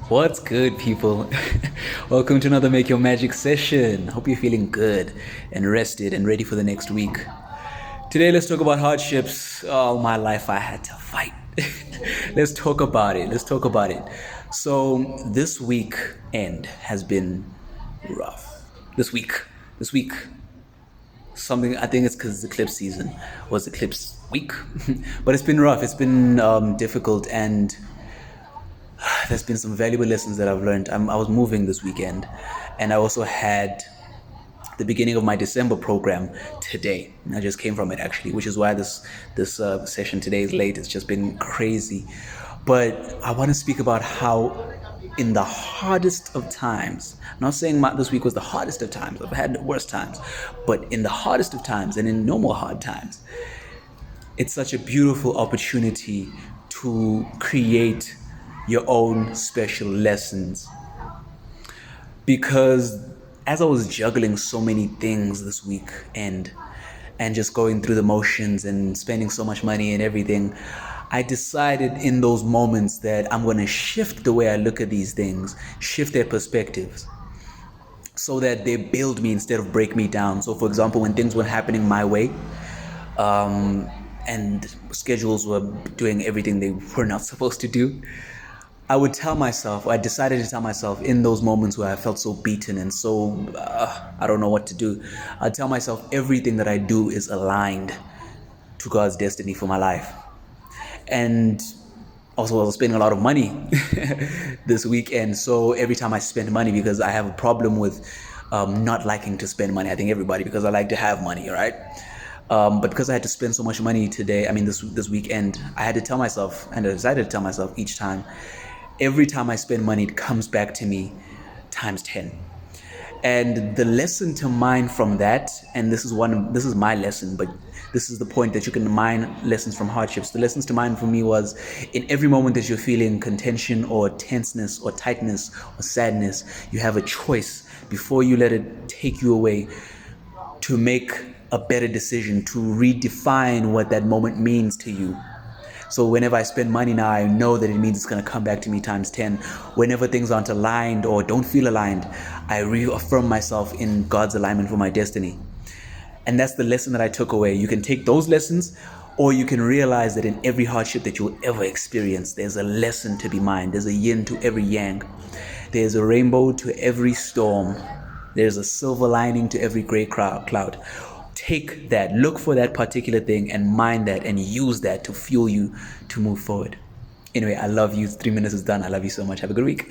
What's good, people? Welcome to another Make Your Magic session. Hope you're feeling good and rested and ready for the next week. Today, let's talk about hardships. All my life, I had to fight. Let's talk about it. Let's talk about it. So, this week end has been rough. This week, something I think it's because the eclipse season was eclipse week, but it's been rough. It's been difficult, and there's been some valuable lessons that I've learned. I was moving this weekend, and I also had the beginning of my December program today. I just came from it actually, which is why this session today is late. It's just been crazy, but I want to speak about how, in the hardest of times, I'm not saying this week was the hardest of times. I've had worse times, but in the hardest of times and in normal hard times, it's such a beautiful opportunity to create your own special lessons. Because as I was juggling so many things this week and just going through the motions and spending so much money and everything, I decided in those moments that I'm going to shift the way I look at these things, shift their perspectives, so that they build me instead of break me down. So, for example, when things were happening my way, and schedules were doing everything they were not supposed to do, I decided to tell myself in those moments where I felt so beaten and so, I don't know what to do, I'd tell myself everything that I do is aligned to God's destiny for my life. And also, I was spending a lot of money this weekend. So every time I spend money, because I have a problem with not liking to spend money. I think everybody, because I like to have money, right? But because I had to spend so much money today, this weekend, I had to tell myself, and I decided to tell myself each time, every time I spend money, it comes back to me times 10. And the lesson to mine from that, and this is my lesson, but this is the point that you can mine lessons from hardships. The lessons to mine for me was, in every moment that you're feeling contention or tenseness or tightness or sadness, you have a choice before you let it take you away to make a better decision, to redefine what that moment means to you. So whenever I spend money now, I know that it means it's going to come back to me times 10. Whenever things aren't aligned or don't feel aligned, I reaffirm myself in God's alignment for my destiny. And that's the lesson that I took away. You can take those lessons, or you can realize that in every hardship that you'll ever experience, there's a lesson to be mined. There's a yin to every yang. There's a rainbow to every storm. There's a silver lining to every gray cloud. Take that, look for that particular thing and mine that and use that to fuel you to move forward. Anyway, I love you. 3 minutes is done. I love you so much. Have a good week.